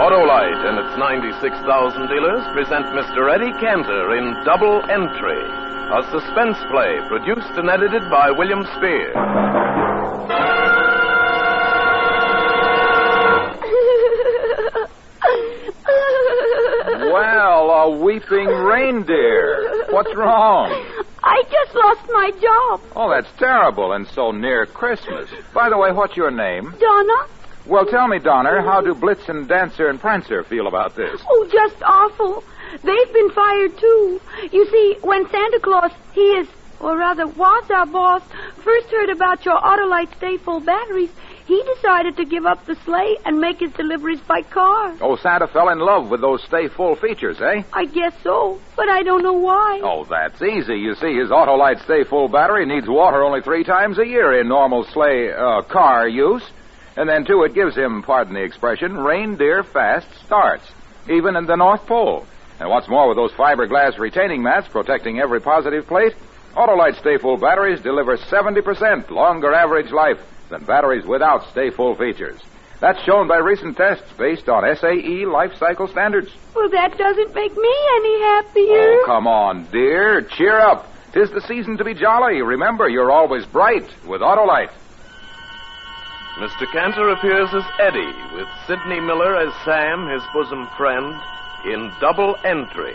Autolite and its 96,000 dealers present Mr. Eddie Cantor in Double Entry, a suspense play produced and edited by William Spear. Well, a weeping reindeer. What's wrong? I just lost my job. Oh, that's terrible, and so near Christmas. By the way, what's your name? Donna? Well, tell me, Donner, how do Blitzen, Dancer, and Prancer feel about this? Oh, just awful. They've been fired, too. You see, when Santa Claus, or rather was our boss, first heard about your Autolite Stay Full batteries, he decided to give up the sleigh and make his deliveries by car. Oh, Santa fell in love with those Stay Full features, eh? I guess so, but I don't know why. Oh, that's easy. You see, his Autolite Stay Full battery needs water only 3 times a year in normal car use. And then, too, it gives him, pardon the expression, reindeer fast starts, even in the North Pole. And what's more, with those fiberglass retaining mats protecting every positive plate, Autolite Stay Full batteries deliver 70% longer average life than batteries without Stay Full features. That's shown by recent tests based on SAE life cycle standards. Well, that doesn't make me any happier. Oh, come on, dear. Cheer up. 'Tis the season to be jolly. Remember, you're always bright with Autolite. Mr. Cantor appears as Eddie, with Sidney Miller as Sam, his bosom friend, in Double Entry,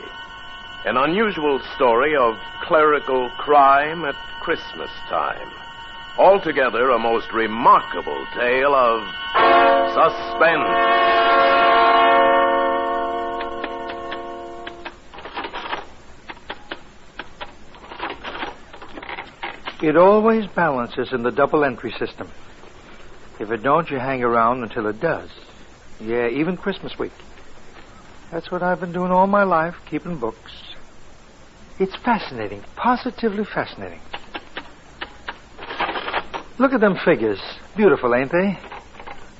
an unusual story of clerical crime at Christmas time. Altogether, a most remarkable tale of suspense. It always balances in the double entry system. If it don't, you hang around until it does. Yeah, even Christmas week. That's what I've been doing all my life, keeping books. It's fascinating, positively fascinating. Look at them figures. Beautiful, ain't they?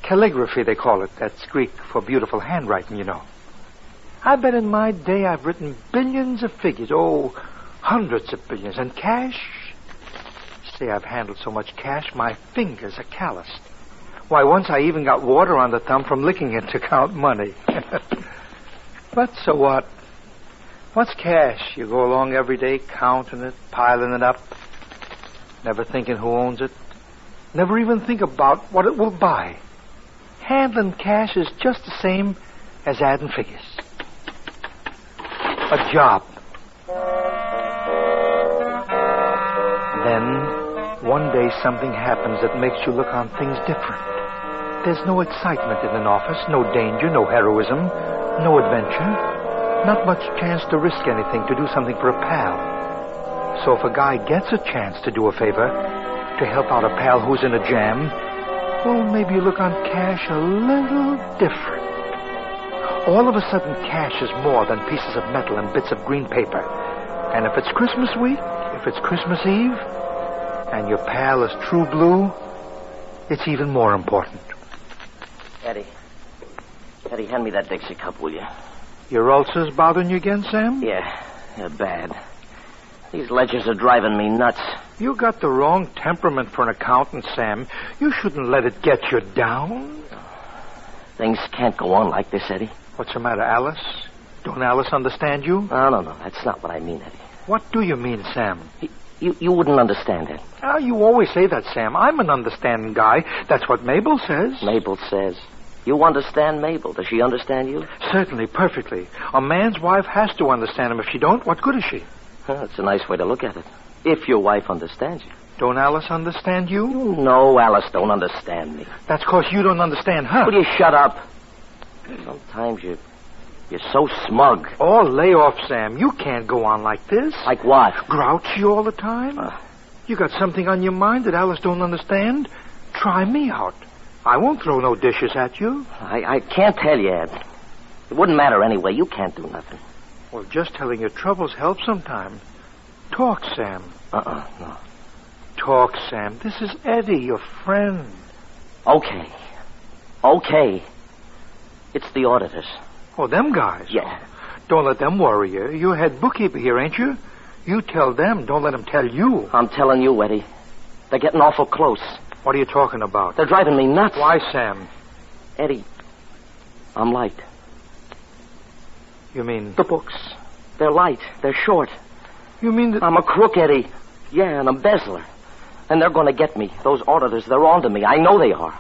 Calligraphy, they call it. That's Greek for beautiful handwriting, you know. I bet in my day I've written billions of figures. Oh, hundreds of billions. And cash? Say, I've handled so much cash, my fingers are calloused. Why, once I even got water on the thumb from licking it to count money. But so what? What's cash? You go along every day counting it, piling it up, never thinking who owns it, never even think about what it will buy. Handling cash is just the same as adding figures. A job. Then, one day something happens that makes you look on things different. There's no excitement in an office, no danger, no heroism, no adventure. Not much chance to risk anything, to do something for a pal. So if a guy gets a chance to do a favor, to help out a pal who's in a jam, well, maybe you look on cash a little different. All of a sudden, cash is more than pieces of metal and bits of green paper. And if it's Christmas week, if it's Christmas Eve, and your pal is true blue, it's even more important. Eddie, hand me that Dixie cup, will you? Your ulcers bothering you again, Sam? Yeah, they're bad. These ledgers are driving me nuts. You got the wrong temperament for an accountant, Sam. You shouldn't let it get you down. Things can't go on like this, Eddie. What's the matter, Alice? Don't Alice understand you? No. That's not what I mean, Eddie. What do you mean, Sam? You wouldn't understand it. Ah, you always say that, Sam. I'm an understanding guy. That's what Mabel says. Mabel says. You understand Mabel. Does she understand you? Certainly, perfectly. A man's wife has to understand him. If she don't, what good is she? That's a nice way to look at it. If your wife understands you. Don't Alice understand you? No, Alice don't understand me. That's 'cause you don't understand her. Will you shut up? Sometimes you're so smug. Oh, lay off, Sam. You can't go on like this. Like what? Grouchy all the time? You got something on your mind that Alice don't understand? Try me out. I won't throw no dishes at you. I can't tell you, Ed. It wouldn't matter anyway. You can't do nothing. Well, just telling your troubles helps sometimes. Talk, Sam. No. Talk, Sam. This is Eddie, your friend. Okay. It's the auditors. Oh, them guys? Yeah. Don't let them worry you. You're head bookkeeper here, ain't you? You tell them. Don't let them tell you. I'm telling you, Eddie. They're getting awful close. What are you talking about? They're driving me nuts. Why, Sam? Eddie, I'm liked. You mean... The books. They're light. They're short. You mean that... I'm a crook, Eddie. Yeah, an embezzler. And they're going to get me. Those auditors, they're on to me. I know they are.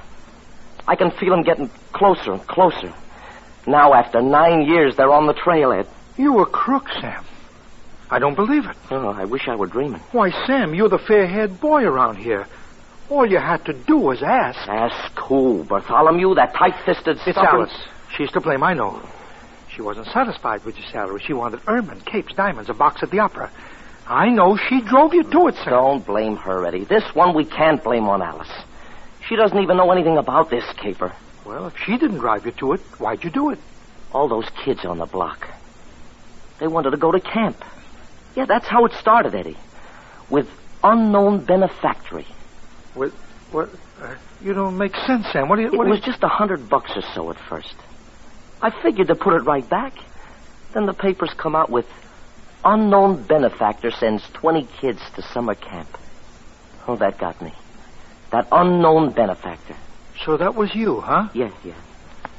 I can feel them getting closer and closer. Now, after 9 years, they're on the trail, Ed. You a crook, Sam. I don't believe it. Oh, I wish I were dreaming. Why, Sam, you're the fair-haired boy around here. All you had to do was ask. Ask who? Bartholomew, that tight-fisted It's stubborn... Alice. She's to blame, I know. She wasn't satisfied with your salary. She wanted ermine, capes, diamonds, a box at the opera. I know she drove you to it, Sam. Don't blame her, Eddie. This one we can't blame on Alice. She doesn't even know anything about this caper. Well, if she didn't drive you to it, why'd you do it? All those kids on the block. They wanted to go to camp. Yeah, that's how it started, Eddie. With unknown benefactory. What? You don't make sense, Sam. What do you... It was just $100 or so at first. I figured to put it right back. Then the papers come out with unknown benefactor sends 20 kids to summer camp. Oh, that got me. That unknown benefactor. So that was you, huh? Yeah.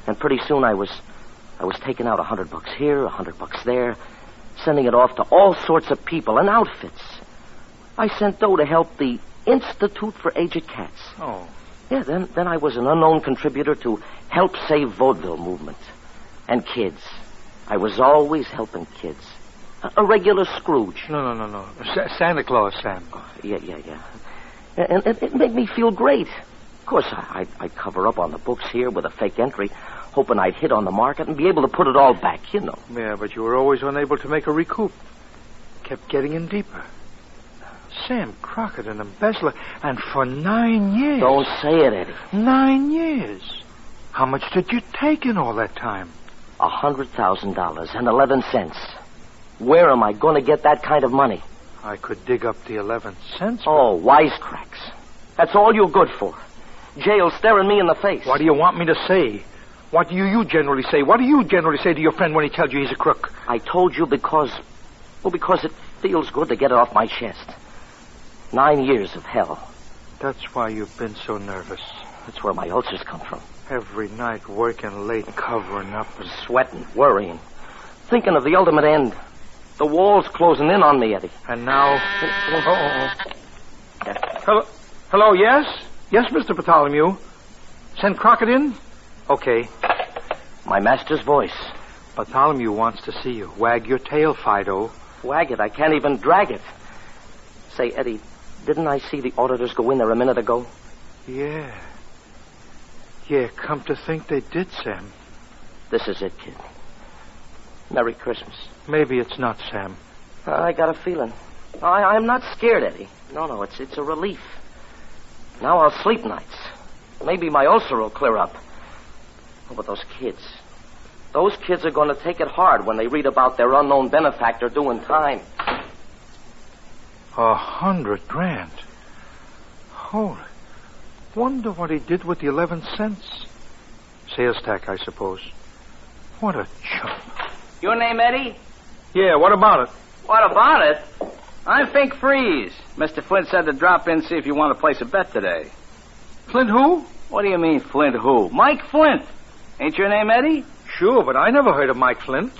And pretty soon I was taking out $100 here, $100 there, sending it off to all sorts of people and outfits. I sent dough to help the Institute for Aged Cats. Oh. Yeah, then I was an unknown contributor to Help Save Vaudeville movement. And kids. I was always helping kids. A regular Scrooge. No. Santa Claus, Sam. Yeah. And it made me feel great. Of course, I'd cover up on the books here with a fake entry, hoping I'd hit on the market and be able to put it all back, you know. Yeah, but you were always unable to make a recoup. Kept getting in deeper. Sam Crockett, an embezzler, and for 9 years. Don't say it, Eddie. 9 years. How much did you take in all that time? $100,000 and 11 cents. Where am I going to get that kind of money? I could dig up the 11 cents. Oh, wisecracks. That's all you're good for. Jail staring me in the face. What do you want me to say? What do you generally say? What do you generally say to your friend when he tells you he's a crook? I told you because it feels good to get it off my chest. 9 years of hell. That's why you've been so nervous. That's where my ulcers come from. Every night working late, covering up and... Sweating, worrying. Thinking of the ultimate end. The wall's closing in on me, Eddie. And now... Hello, yes? Yes, Mr. Bartholomew. Send Crockett in? Okay. My master's voice. Bartholomew wants to see you. Wag your tail, Fido. Wag it. I can't even drag it. Say, Eddie, didn't I see the auditors go in there a minute ago? Yeah, come to think they did, Sam. This is it, kid. Merry Christmas. Maybe it's not, Sam. I got a feeling. I'm not scared, Eddie. No, it's a relief. Now I'll sleep nights. Maybe my ulcer will clear up. Oh, but those kids are going to take it hard when they read about their unknown benefactor doing time. 100 grand. Holy. Wonder what he did with the 11 cents. Sales tax, I suppose. What a chump. Your name, Eddie? Yeah, what about it? What about it? I'm Fink Freeze. Mr. Flint said to drop in and see if you want to place a bet today. Flint who? What do you mean, Flint who? Mike Flint. Ain't your name Eddie? Sure, but I never heard of Mike Flint.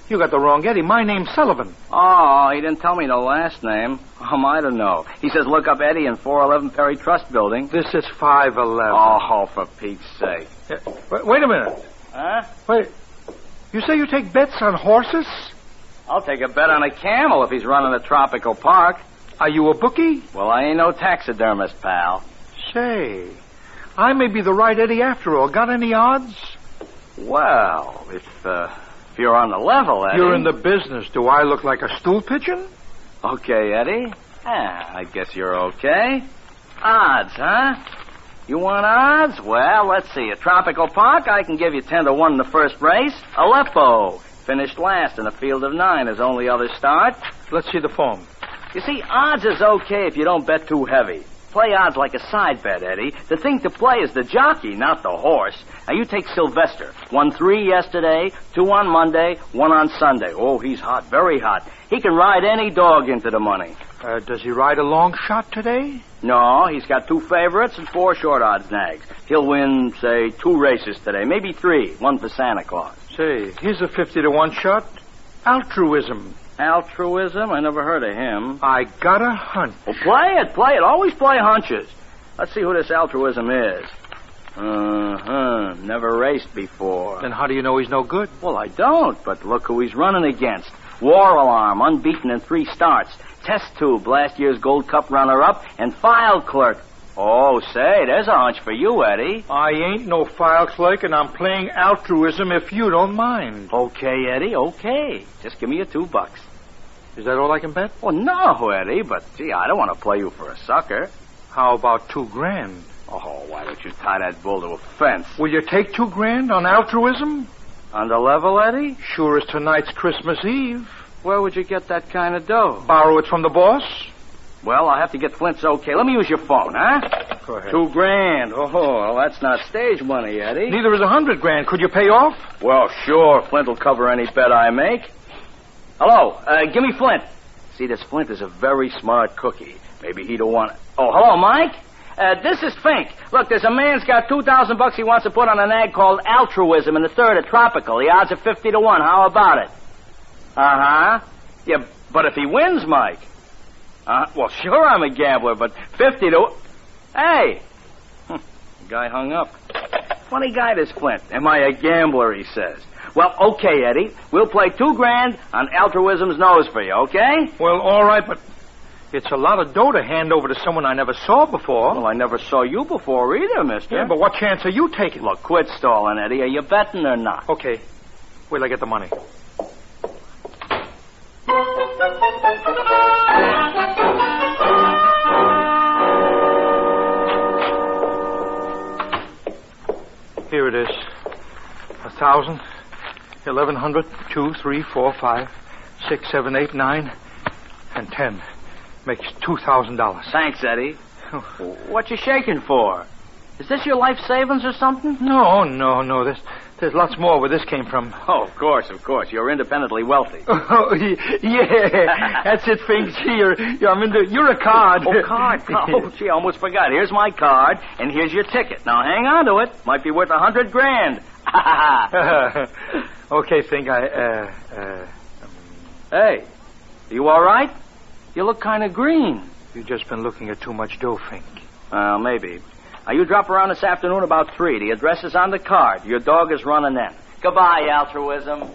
You got the wrong Eddie. My name's Sullivan. Oh, he didn't tell me the last name. I don't know. He says look up Eddie in 411 Perry Trust Building. This is 511. Oh, for Pete's sake. Wait a minute. Huh? Wait. You say you take bets on horses? I'll take a bet on a camel if he's running a tropical park. Are you a bookie? Well, I ain't no taxidermist, pal. Say, I may be the right Eddie after all. Got any odds? Well, if you're on the level, Eddie. You're in the business. Do I look like a stool pigeon? Okay, Eddie. I guess you're okay. Odds, huh? You want odds? Well, let's see. A tropical park, I can give you 10-1 in the first race. Aleppo finished last in a field of 9 as only others start. Let's see the form. You see, odds is okay if you don't bet too heavy. Play odds like a side bet, Eddie. The thing to play is the jockey, not the horse. Now, you take Sylvester. Won 3 yesterday, 2 on Monday, 1 on Sunday. Oh, he's hot, very hot. He can ride any dog into the money. Does he ride a long shot today? No, he's got 2 favorites and 4 short odds nags. He'll win, say, 2 races today, maybe 3, 1 for Santa Claus. Say, here's a 50-1 shot. Altruism. Altruism? I never heard of him. I got a hunch. Well, play it. Always play hunches. Let's see who this altruism is. Never raced before. Then how do you know he's no good? Well, I don't, but look who he's running against. War Alarm, unbeaten in 3 starts. Test Tube, last year's Gold Cup runner-up, and File Clerk. Oh, say, there's a hunch for you, Eddie. I ain't no file clerk, and I'm playing altruism if you don't mind. Okay, Eddie, okay. Just give me your $2. Is that all I can bet? Well, no, Eddie, but, gee, I don't want to play you for a sucker. How about $2,000? Oh, why don't you tie that bull to a fence? Will you take $2,000 on altruism? On the level, Eddie? Sure as tonight's Christmas Eve. Where would you get that kind of dough? Borrow it from the boss? Well, I'll have to get Flint's okay. Let me use your phone, huh? Go ahead. $2,000. Oh, well, that's not stage money, Eddie. Neither is $100,000. Could you pay off? Well, sure. Flint will cover any bet I make. Hello. Give me Flint. See, this Flint is a very smart cookie. Maybe he don't want it. Oh, hello, Mike. This is Fink. Look, there's a man's got $2,000 he wants to put on an ad called Altruism in the 3rd at Tropical. The odds are 50 to 1. How about it? Uh-huh. Yeah, but if he wins, Mike. Well, sure I'm a gambler, but 50 to... Hey! The guy hung up. Funny guy, this Flint. Am I a gambler, he says. Well, okay, Eddie. We'll play $2,000 on Altruism's nose for you, okay? Well, all right, but it's a lot of dough to hand over to someone I never saw before. Well, I never saw you before either, mister. Yeah, but what chance are you taking? Look, quit stalling, Eddie. Are you betting or not? Okay. Wait till I get the money. Here it is. 1,000, 1,100, 2, 3, 4, 5, 6, 7, 8, 9, and 10. Makes $2,000. Thanks, Eddie. What you shaking for? Is this your life savings or something? No. There's lots more where this came from. Oh, of course. You're independently wealthy. Oh, yeah. That's it, Fink. Gee, you're a card. Oh, card. Oh, gee, I almost forgot. Here's my card, and here's your ticket. Now, hang on to it. Might be worth $100,000. Okay, Fink, Hey, you all right? You look kind of green. You've just been looking at too much dough, Fink. Maybe. Now, you drop around this afternoon about 3. The address is on the card. Your dog is running in. Goodbye, Altruism.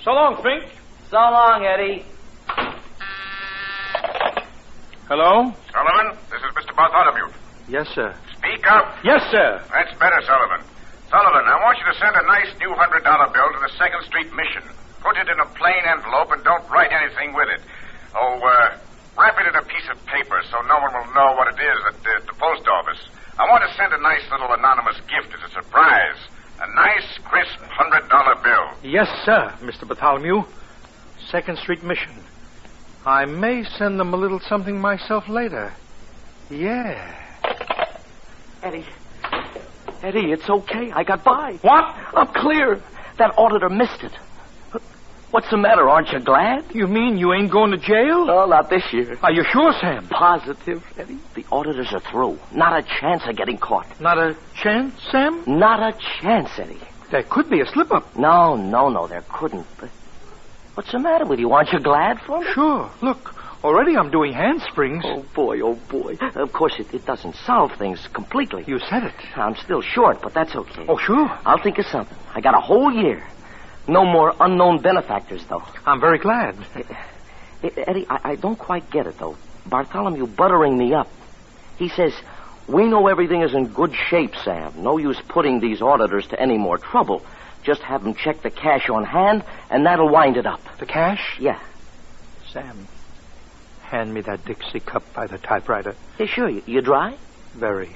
So long, Fink. So long, Eddie. Hello? Sullivan, this is Mr. Bartholomew. Yes, sir. Speak up. Yes, sir. That's better, Sullivan. Sullivan, I want you to send a nice new $100 bill to the 2nd Street Mission. Put it in a plain envelope and don't write anything with it. Wrap it in a piece of paper so no one will know what it is at the post office. I want to send a nice little anonymous gift as a surprise. A nice, crisp $100 bill. Yes, sir, Mr. Bartholomew. 2nd Street Mission. I may send them a little something myself later. Yeah. Eddie, it's okay. I got by. What? I'm clear. That auditor missed it. What's the matter? Aren't you glad? You mean you ain't going to jail? No, not this year. Are you sure, Sam? Positive, Eddie. The auditors are through. Not a chance of getting caught. Not a chance, Sam? Not a chance, Eddie. There could be a slip-up. No, there couldn't. But what's the matter with you? Aren't you glad for me? Sure. Look, already I'm doing handsprings. Oh, boy. Of course, it doesn't solve things completely. You said it. I'm still short, but that's okay. Oh, sure. I'll think of something. I got a whole year. No more unknown benefactors, though. I'm very glad. Eddie, I don't quite get it, though. Bartholomew buttering me up. He says, we know everything is in good shape, Sam. No use putting these auditors to any more trouble. Just have them check the cash on hand, and that'll wind it up. The cash? Yeah. Sam, hand me that Dixie cup by the typewriter. Yeah, sure. You dry? Very.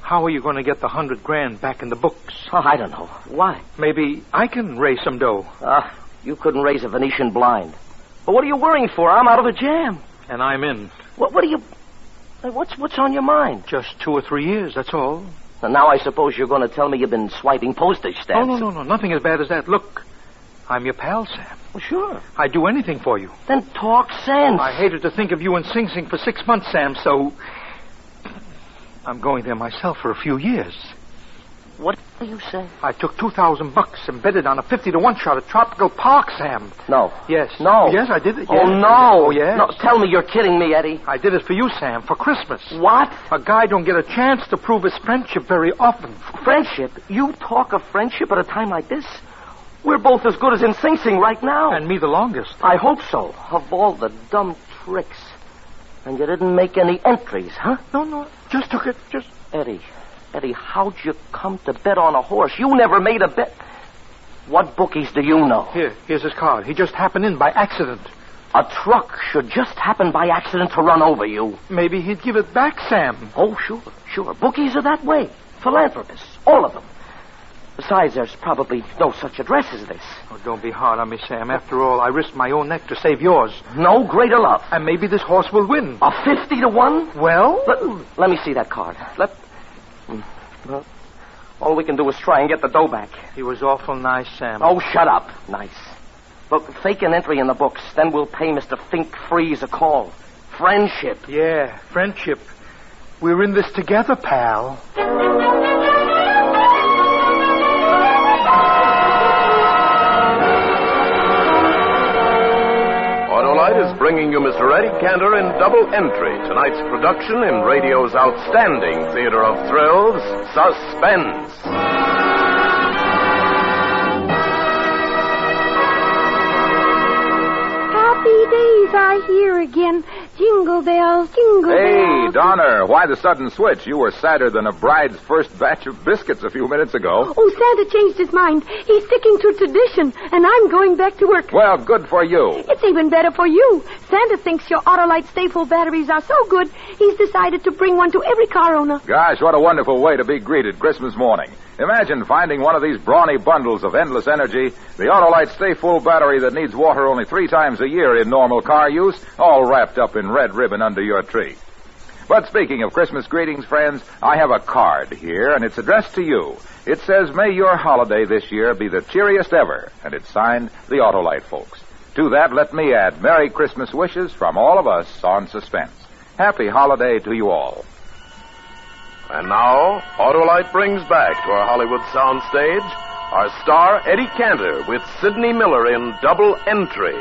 How are you going to get the $100,000 back in the books? Oh, I don't know. Why? Maybe I can raise some dough. You couldn't raise a Venetian blind. But what are you worrying for? I'm out of a jam. And I'm in. What are you... What's on your mind? Just 2 or 3 years, that's all. And now I suppose you're going to tell me you've been swiping postage stamps. Oh, no. Nothing as bad as that. Look, I'm your pal, Sam. Well, sure. I'd do anything for you. Then talk sense. I hated to think of you in Sing Sing for 6 months, Sam, so... I'm going there myself for a few years. What do you say? I took $2,000 and bet it on a 50-1 shot at Tropical Park, Sam. No. Yes. No. Yes, I did it. Oh, yes. no. Oh, yes. No, tell me you're kidding me, Eddie. I did it for you, Sam, for Christmas. What? A guy don't get a chance to prove his friendship very often. Friendship? You talk of friendship at a time like this? We're both as good as in Sing Sing right now. And me the longest. I hope so. Of all the dumb tricks. And you didn't make any entries, huh? No. Just took it. Eddie, how'd you come to bet on a horse? You never made a bet. What bookies do you know? Here's his card. He just happened in by accident. A truck should just happen by accident to run over you. Maybe he'd give it back, Sam. Oh, sure. Bookies are that way. Philanthropists, all of them. Besides, there's probably no such address as this. Oh, don't be hard on me, Sam. After all, I risked my own neck to save yours. No greater love. And maybe this horse will win. A 50-1? Well? Let me see that card. Well, all we can do is try and get the dough back. He was awful nice, Sam. Oh, shut up. Nice. Look, fake an entry in the books. Then we'll pay Mr. Fink Freeze a call. Friendship. Yeah, friendship. We're in this together, pal. Autolite is bringing you Mr. Eddie Cantor in Double Entry, tonight's production in radio's outstanding theater of thrills, Suspense. Happy days are here again. Jingle bells, jingle Hey, bells. Donner, why the sudden switch? You were sadder than a bride's first batch of biscuits a few minutes ago. Oh, Santa changed his mind. He's sticking to tradition, and I'm going back to work. Well, good for you. It's even better for you. Santa thinks your Autolite stay-full batteries are so good, he's decided to bring one to every car owner. Gosh, what a wonderful way to be greeted Christmas morning. Imagine finding one of these brawny bundles of endless energy, the Autolite Stay Full battery that needs water only 3 times a year in normal car use, all wrapped up in red ribbon under your tree. But speaking of Christmas greetings, friends, I have a card here, and it's addressed to you. It says, "May your holiday this year be the cheeriest ever," and it's signed the Autolite folks. To that, let me add Merry Christmas wishes from all of us on Suspense. Happy holiday to you all. And now, Autolite brings back to our Hollywood soundstage our star, Eddie Cantor, with Sidney Miller in Double Entry,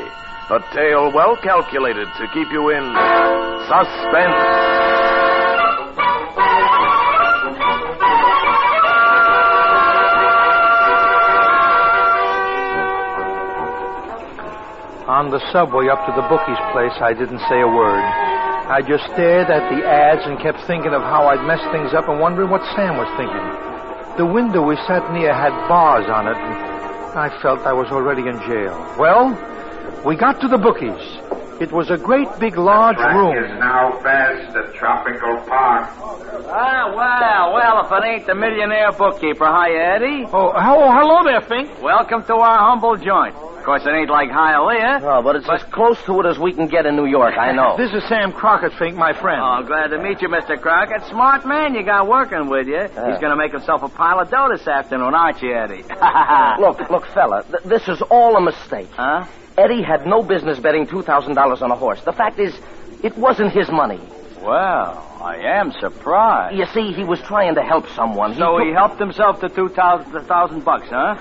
a tale well calculated to keep you in suspense. On the subway up to the bookie's place, I didn't say a word. I just stared at the ads and kept thinking of how I'd messed things up and wondering what Sam was thinking. The window we sat near had bars on it, and I felt I was already in jail. Well, we got to the bookies. It was a great big large room. Is now fast at Tropical Park. Well, if it ain't the millionaire bookkeeper. Hi, Eddie. Oh, hello there, Fink. Welcome to our humble joint. Of course, it ain't like Hialeah. Oh, but it's as close to it as we can get in New York, I know. This is Sam Crockett, Fink, my friend. Oh, glad to meet you, Mr. Crockett. Smart man you got working with you. He's going to make himself a pile of dough this afternoon, aren't you, Eddie? Look, fella, this is all a mistake. Huh? Eddie had no business betting $2,000 on a horse. The fact is, it wasn't his money. Well, I am surprised. You see, he was trying to help someone. So he helped himself to $2,000, huh?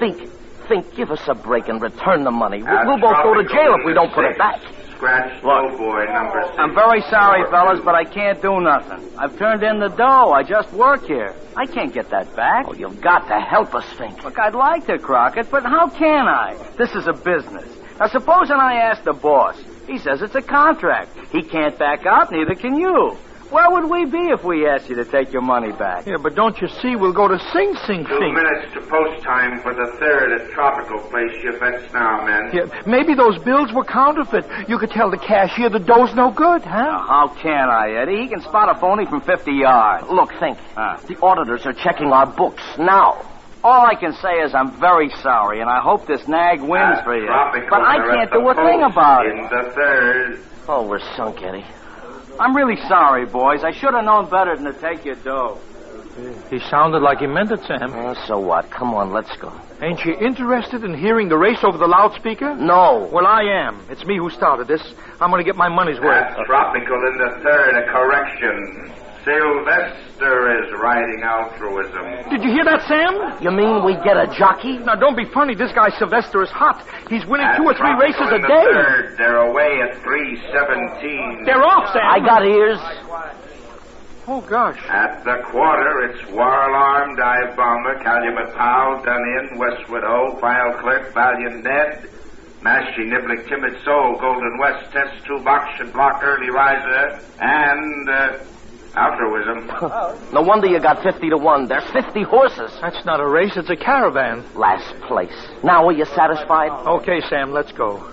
Think, give us a break and return the money. We'll both go to jail if we don't put it back. Scratch Doughboy number 6. I'm very sorry, fellas, but I can't do nothing. I've turned in the dough. I just work here. I can't get that back. Oh, you've got to help us, Fink. Look, I'd like to, Crockett, but how can I? This is a business. Now, supposing I ask the boss. He says it's a contract. He can't back out, neither can you. Where would we be if we asked you to take your money back? Yeah, but don't you see, we'll go to Sing Sing, 2 Fink. minutes to post time for the 3rd at Tropical. Place your bets now, men. Yeah, maybe those bills were counterfeit. You could tell the cashier the dough's no good, huh? Now, how can I, Eddie? He can spot a phony from 50 yards. Look, Fink, the auditors are checking our books now. All I can say is I'm very sorry, and I hope this nag wins for you. But I can't do a thing about it. In the 3rd. Oh, we're sunk, Eddie. I'm really sorry, boys. I should have known better than to take your dough. He sounded like he meant it, Sam. So what? Come on, let's go. Ain't you interested in hearing the race over the loudspeaker? No. Well, I am. It's me who started this. I'm going to get my money's worth. At Tropical in the 3rd, a correction. Sylvester is riding altruism. Did you hear that, Sam? You mean we get a jockey? Now, don't be funny. This guy Sylvester is hot. He's winning At 2 or 3 races a in the day. third, they're away at 3:17. They're off, Sam. I got ears. Oh, gosh. At the quarter, it's War Alarm, Dive Bomber, Calumet Powell, Done In, Westwood Ho, File Clerk, Valiant Ned, Mashy Niblick, Timid Soul, Golden West, Test Tube, Auction Block, Early Riser, and altruism. No wonder you got 50 to 1. There's 50 horses. That's not a race. It's a caravan. Last place. Now are you satisfied? Okay, Sam, let's go.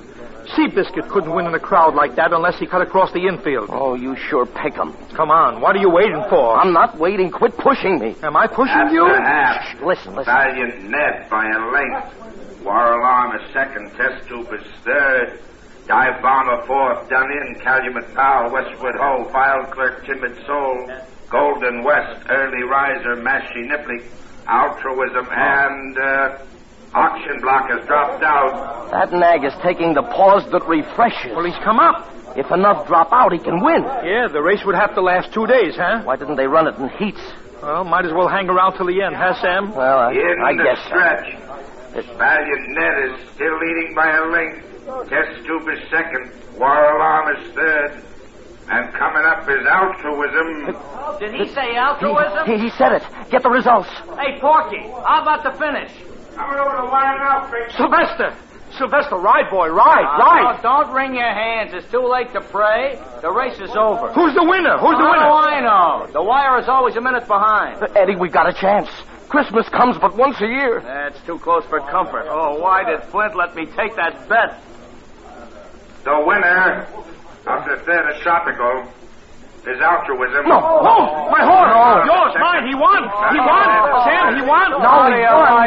Seabiscuit couldn't win in a crowd like that unless he cut across the infield. Oh, you sure pick 'em. Come on. What are you waiting for? I'm not waiting. Quit pushing me. Am I pushing At you? the half, Shh, listen. Valiant Ned by a length. War Alarm is second, Test Tube is third. Dive Bomber fourth, Done In, Calumet Powell, Westwood Ho, File Clerk, Timid Soul, Golden West, Early Riser, Mashy Niblick, Altruism, and Auction Block has dropped out. That nag is taking the pause that refreshes. Well, he's come up. If enough drop out, he can win. Yeah, the race would have to last 2 days, huh? Why didn't they run it in heats? Well, might as well hang around till the end, huh, Sam? Well, In I the guess so. stretch, Valiant Ned is still leading by a length. Test Tube is second. War Alarm is third. And coming up is Altruism. Did he say altruism? He said it. Get the results. Hey, Porky, how about the finish? Coming over the line now, Fink. Sylvester, ride, boy, ride. Don't wring your hands. It's too late to pray. The race is over. Who's the winner? How do I know? The wire is always a minute behind. Eddie, we got a chance. Christmas comes but once a year. That's too close for comfort. Oh, why did Flint let me take that bet? The winner of the third of Tropical is Altruism. No, My horse! No. Yours, mine, he won! Sam, he won! No, he won.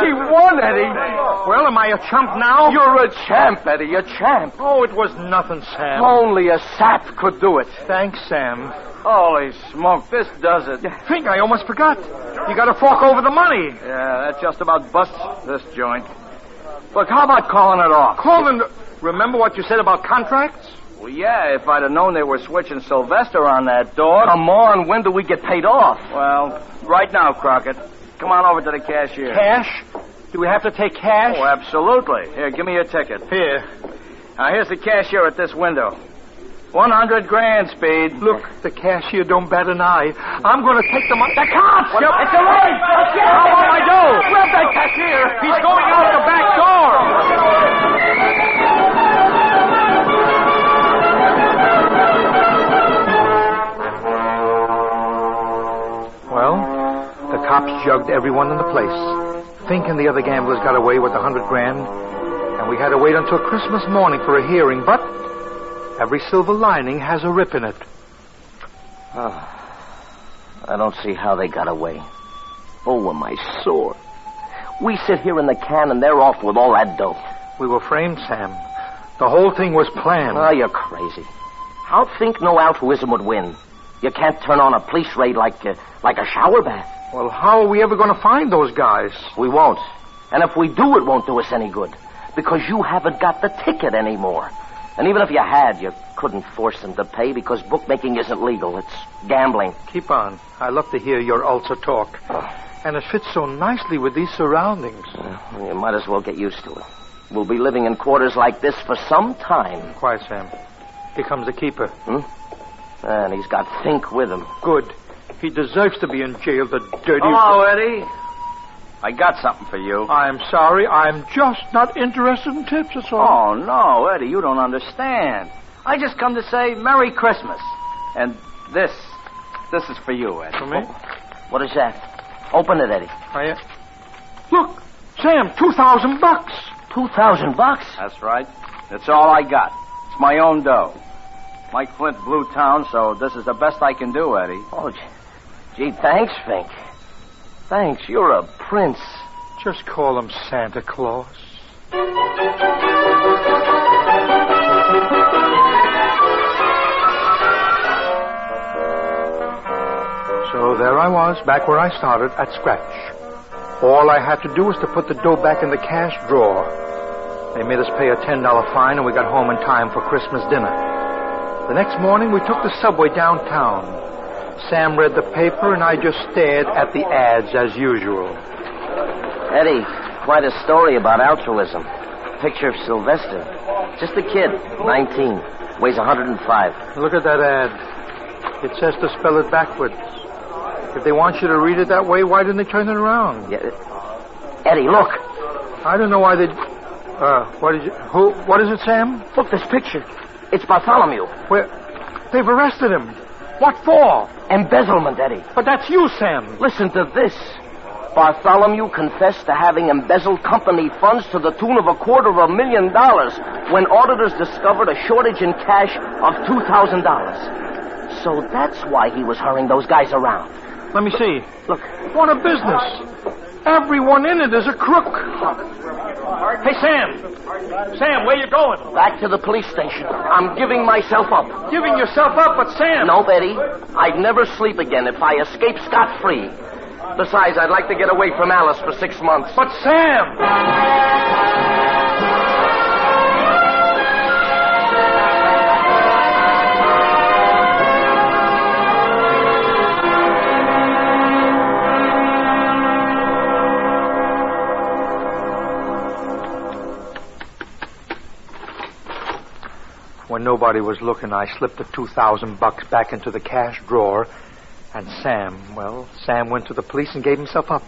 He won, Eddie. Well, am I a chump now? You're a champ, Eddie, a champ. Oh, it was nothing, Sam. Only a sap could do it. Thanks, Sam. Holy smoke, this does it. Think, I almost forgot. You gotta fork over the money. Yeah, that just about busts this joint. Look, how about calling it off? Remember what you said about contracts? Well, yeah, if I'd have known they were switching Sylvester on that dog. Come on, when do we get paid off? Well, right now, Crockett. Come on over to the cashier. Cash? Do we have to take cash? Oh, absolutely. Here, give me your ticket. Here. Now, here's the cashier at this window. 100 grand, Speed. Look, the cashier don't bat an eye. I'm going to take the money. The cops! Yep. It's a race! How about my dough? Grab that cashier! He's going out the back door. Well, the cops jugged everyone in the place. Fink and the other gamblers got away with 100 grand, and we had to wait until Christmas morning for a hearing, but every silver lining has a rip in it. Oh, I don't see how they got away. Oh, am I sore. We sit here in the can and they're off with all that dough. We were framed, Sam. The whole thing was planned. Oh, you're crazy. How'd think no altruism would win? You can't turn on a police raid like a shower bath. Well, how are we ever going to find those guys? We won't. And if we do, it won't do us any good. Because you haven't got the ticket anymore. And even if you had, you couldn't force them to pay because bookmaking isn't legal. It's gambling. Keep on. I love to hear your ulcer talk. And it fits so nicely with these surroundings. You might as well get used to it. We'll be living in quarters like this for some time. Quiet, Sam. Here comes the keeper. And he's got Fink with him. Good. He deserves to be in jail, the dirty... Hello, Eddie. I got something for you. I'm sorry. I'm just not interested in tips, that's all. Oh, no, Eddie, you don't understand. I just come to say Merry Christmas. And this is for you, Eddie. For me? What is that? Open it, Eddie. Look, Sam, $2,000. $2,000? That's right. That's all I got. It's my own dough. Mike Flint blew town, so this is the best I can do, Eddie. Oh, gee, thanks, Fink. Thanks, you're a prince. Just call him Santa Claus. So there I was, back where I started, at scratch. All I had to do was to put the dough back in the cash drawer. They made us pay a $10 fine, and we got home in time for Christmas dinner. The next morning, we took the subway downtown. Sam read the paper, and I just stared at the ads as usual. Eddie, quite a story about altruism. Picture of Sylvester. Just a kid, 19. Weighs 105. Look at that ad. It says to spell it backwards. If they want you to read it that way, why didn't they turn it around? Yeah. Eddie, look. I don't know why they... what is it, Sam? Look, this picture. It's Bartholomew. Where? They've arrested him. What for? Embezzlement, Eddie. But that's you, Sam. Listen to this. Bartholomew confessed to having embezzled company funds to the tune of $250,000 when auditors discovered a shortage in cash of $2,000. So that's why he was hurrying those guys around. Let me see. Look. What a business. Everyone in it is a crook. Hey, Sam. Sam, where you going? Back to the police station. I'm giving myself up. Giving yourself up, but Sam... No, Betty. I'd never sleep again if I escape scot-free. Besides, I'd like to get away from Alice for 6 months. But Sam... When nobody was looking, I slipped the $2,000 back into the cash drawer, and Sam went to the police and gave himself up.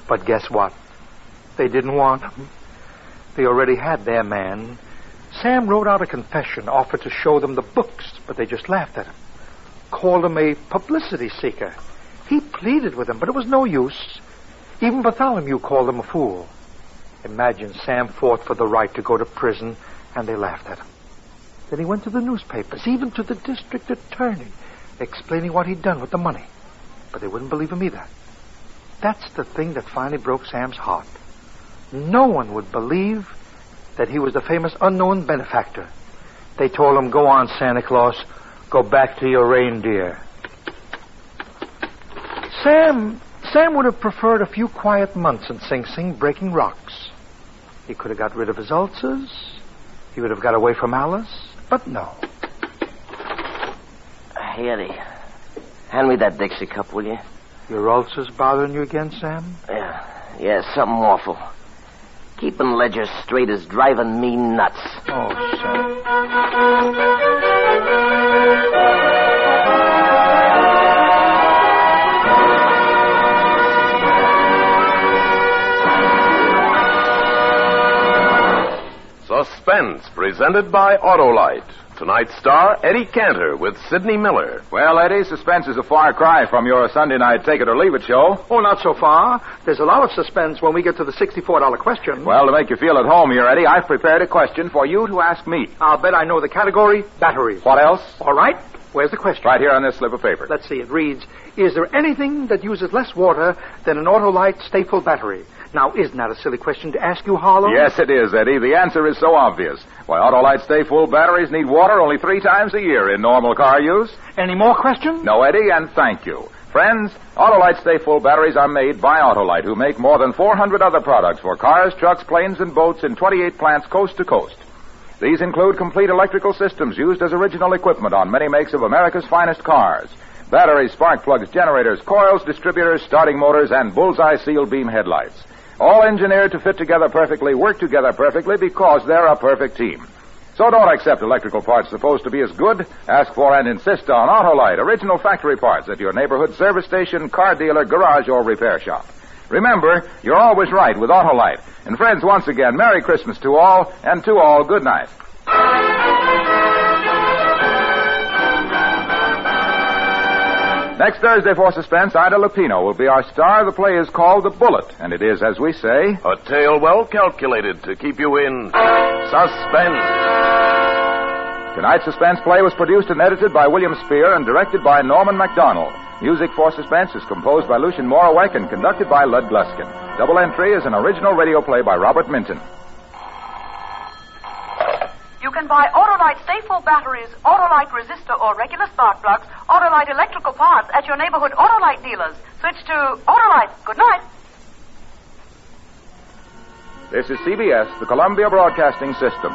But guess what? They didn't want him. They already had their man. Sam wrote out a confession, offered to show them the books, but they just laughed at him. Called him a publicity seeker. He pleaded with them, but it was no use. Even Bartholomew called him a fool. Imagine Sam fought for the right to go to prison, and they laughed at him. Then he went to the newspapers, even to the district attorney, explaining what he'd done with the money. But they wouldn't believe him either. That's the thing that finally broke Sam's heart. No one would believe that he was the famous unknown benefactor. They told him, go on, Santa Claus, go back to your reindeer. Sam would have preferred a few quiet months in Sing Sing breaking rocks. He could have got rid of his ulcers. He would have got away from Alice. But no. Hey, Eddie. Hand me that Dixie cup, will you? Your ulcers bothering you again, Sam? Yeah, something awful. Keeping ledger straight is driving me nuts. Oh, Sam. Suspense, presented by Autolite. Tonight's star, Eddie Cantor with Sidney Miller. Well, Eddie, Suspense is a far cry from your Sunday night take-it-or-leave-it show. Oh, not so far. There's a lot of suspense when we get to the $64 question. Well, to make you feel at home here, Eddie, I've prepared a question for you to ask me. I'll bet I know the category, batteries. What else? All right. Where's the question? Right here on this slip of paper. Let's see. It reads, is there anything that uses less water than an Autolite Stay-Full battery? Now, isn't that a silly question to ask you, Harlow? Yes, it is, Eddie. The answer is so obvious. Why, Autolite Stay-Full batteries need water only 3 times a year in normal car use. Any more questions? No, Eddie, and thank you. Friends, Autolite Stay-Full batteries are made by Autolite, who make more than 400 other products for cars, trucks, planes, and boats in 28 plants coast to coast. These include complete electrical systems used as original equipment on many makes of America's finest cars. Batteries, spark plugs, generators, coils, distributors, starting motors, and bullseye seal beam headlights. All engineered to fit together perfectly, work together perfectly, because they're a perfect team. So don't accept electrical parts supposed to be as good. Ask for and insist on Autolite, original factory parts at your neighborhood service station, car dealer, garage, or repair shop. Remember, you're always right with Autolite. And friends, once again, Merry Christmas to all, and to all, good night. Next Thursday for Suspense, Ida Lupino will be our star. The play is called The Bullet, and it is, as we say, a tale well calculated to keep you in suspense. Tonight's Suspense play was produced and edited by William Spear and directed by Norman MacDonald. Music for Suspense is composed by Lucien Morawek and conducted by Lud Gluskin. Double Entry is an original radio play by Robert Minton. You can buy Autolite Stay-Full batteries, Autolite resistor or regular spark plugs, Autolite electrical parts at your neighborhood Autolite dealers. Switch to Autolite. Good night. This is CBS, the Columbia Broadcasting System.